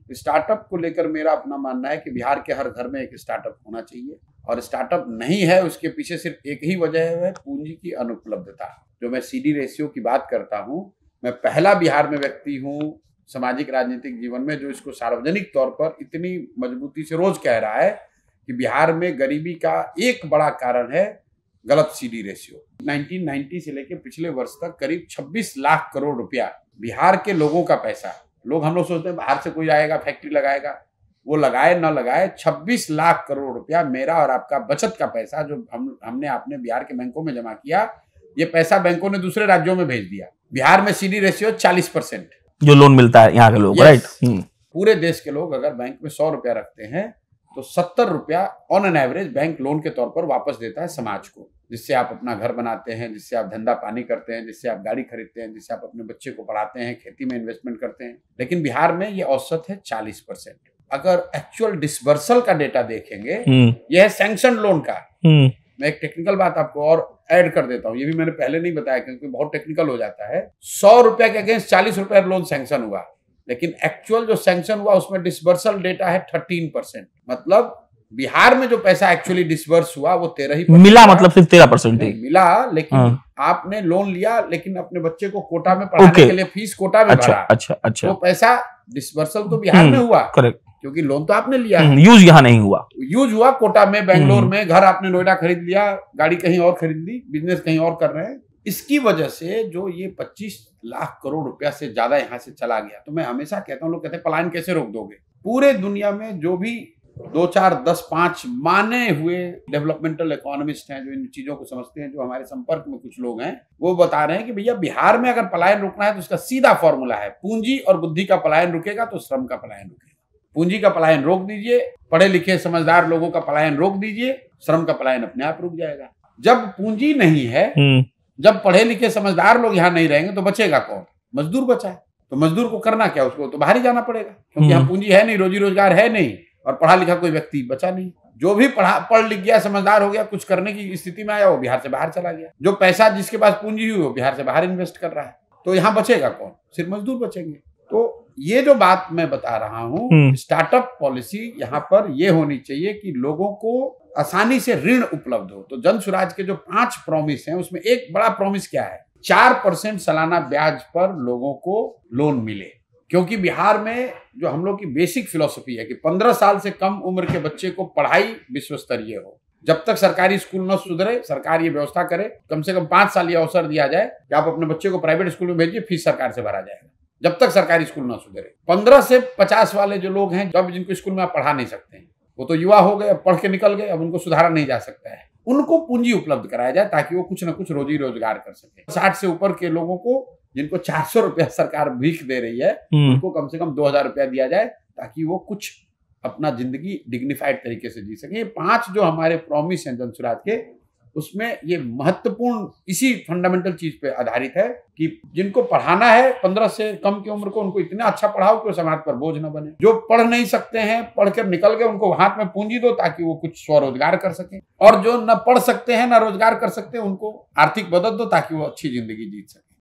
Startup को लेकर मेरा अपना मानना है कि बिहार के हर घर में एक स्टार्टअप होना चाहिए, और स्टार्टअप नहीं है उसके पीछे सिर्फ एक ही वजह है, पूंजी की अनुपलब्धता। जो मैं सीडी रेशियो की बात करता हूं, मैं पहला बिहार में व्यक्ति हूं सामाजिक राजनीतिक जीवन में जो इसको सार्वजनिक तौर पर इतनी मजबूती से रोज कह रहा है कि बिहार में गरीबी का एक बड़ा कारण है गलत सीडी रेशियो। 1990 से लेकर पिछले वर्ष तक करीब 26 लाख करोड़ रुपया बिहार के लोगों का पैसा, हम लोग सोचते हैं बाहर से कोई आएगा फैक्ट्री लगाएगा, वो लगाए ना लगाए 26 लाख करोड़ रुपया मेरा और आपका बचत का पैसा जो हमने आपने बिहार के बैंकों में जमा किया, ये पैसा बैंकों ने दूसरे राज्यों में भेज दिया। बिहार में सीडी रेशियो 40% जो लोन मिलता है यहाँ के लोग, राइट। पूरे देश के लोग अगर बैंक में 100 रुपया रखते हैं तो 70 रुपया on an average bank loan के तौर पर वापस देता है समाज को, जिससे आप अपना घर बनाते हैं, जिससे आप धंधा पानी करते हैं, जिससे आप गाड़ी खरीदते हैं, जिससे आप अपने बच्चे को पढ़ाते हैं, खेती में इन्वेस्टमेंट करते हैं। लेकिन बिहार में ये औसत है 40%। अगर एक्चुअल डिसबर्सल का डेटा देखेंगे, यह है सैंक्शन लोन का। मैं एक टेक्निकल बात आपको और ऐड कर देता हूं, ये भी मैंने पहले नहीं बताया क्योंकि बहुत टेक्निकल हो जाता है। 100 रुपया के अगेंस्ट 40 रुपया लोन सैंक्शन हुआ, लेकिन एक्चुअल जो सैंक्शन हुआ उसमें डिसबर्सल डेटा है 13%। मतलब बिहार में जो पैसा एक्चुअली डिसबर्स हुआ वो 13 ही मिला, मतलब सिर्फ 13% ही मिला। लेकिन आपने लोन लिया, लेकिन अपने बच्चे को कोटा में पढ़ाने के लिए फीस कोटा में भरा। अच्छा। वो पैसा डिसबर्सल तो बिहार में हुआ, करेक्ट, क्योंकि लोन तो आपने लिया, यूज यहाँ नहीं हुआ। यूज हुआ कोटा में, बेंगलोर में, घर आपने नोएडा खरीद लिया, गाड़ी कहीं और खरीद ली, बिजनेस कहीं और कर रहे हैं। इसकी वजह से जो ये 25 लाख करोड़ रुपया से ज्यादा यहाँ से चला गया। तो मैं हमेशा कहता हूँ, लोग कहते हैं पलायन कैसे रोक दोगे। पूरे दुनिया में जो भी 2, 4, 10, 5 माने हुए डेवलपमेंटल इकोनॉमिस्ट हैं जो इन चीजों को समझते हैं, जो हमारे संपर्क में कुछ लोग हैं, वो बता रहे हैं कि भैया बिहार में अगर पलायन रोकना है तो उसका सीधा फॉर्मूला है, पूंजी और बुद्धि का पलायन रुकेगा तो श्रम का पलायन रुकेगा। पूंजी का पलायन रोक दीजिए, पढ़े लिखे समझदार लोगों का पलायन रोक दीजिए, श्रम का पलायन अपने आप रुक जाएगा। जब पूंजी नहीं है, जब पढ़े लिखे समझदार लोग यहाँ नहीं रहेंगे तो बचेगा कौन? मजदूर बचा है। तो मजदूर को करना क्या? उसको तो बाहर ही जाना पड़ेगा, क्योंकि यहाँ पूंजी है नहीं, रोजी रोजगार है नहीं, और पढ़ा लिखा कोई व्यक्ति बचा नहीं। जो भी पढ़ लिख गया, समझदार हो गया, कुछ करने की स्थिति में आया, वो बिहार से बाहर चला गया। जो पैसा जिसके पास पूंजी हुई वो बिहार से बाहर इन्वेस्ट कर रहा है। तो यहाँ बचेगा कौन? सिर्फ मजदूर बचेंगे। तो ये जो बात मैं बता रहा हूँ, स्टार्टअप पॉलिसी यहाँ पर ये होनी चाहिए कि लोगों को आसानी से ऋण उपलब्ध हो। तो जन स्वराज के जो 5 प्रॉमिस हैं उसमें एक बड़ा प्रॉमिस क्या है? 4% सालाना ब्याज पर लोगों को लोन मिले। क्योंकि बिहार में जो हम लोग की बेसिक फिलॉसफी है कि 15 साल से कम उम्र के बच्चे को पढ़ाई विश्व स्तरीय हो। जब तक सरकारी स्कूल न सुधरे, सरकार ये व्यवस्था करे, कम से कम 5 साल ये अवसर दिया जाए कि आप अपने बच्चे को प्राइवेट स्कूल में भेजिए, फीस सरकार से भरा जाएगा, जब तक सरकारी स्कूल न सुधरे। 15 से 50 वाले जो लोग हैं, जब जिनको स्कूल में आप पढ़ा नहीं सकते हैं, वो तो युवा हो गए, पढ़ के निकल गए, अब उनको सुधारा नहीं जा सकता है, उनको पूंजी उपलब्ध कराया जाए ताकि वो कुछ न कुछ रोजी रोजगार कर सके। 60 से ऊपर के लोगों को, जिनको 400 रुपया सरकार भीख दे रही है, उनको कम से कम 2000 रुपया दिया जाए ताकि वो कुछ अपना जिंदगी डिग्निफाइड तरीके से जी सके। ये 5 जो हमारे प्रॉमिस हैं जन स्वराज के, उसमें ये महत्वपूर्ण इसी फंडामेंटल चीज पे आधारित है कि जिनको पढ़ाना है 15 से कम की उम्र को, उनको इतना अच्छा पढ़ाओ कि वो समाज पर बोझ न बने। जो पढ़ नहीं सकते हैं, पढ़कर निकल गए, उनको हाथ में पूंजी दो ताकि वो कुछ स्वरोजगार कर सके। और जो न पढ़ सकते हैं न रोजगार कर सकते हैं, उनको आर्थिक मदद दो ताकि वो अच्छी जिंदगी जी सके।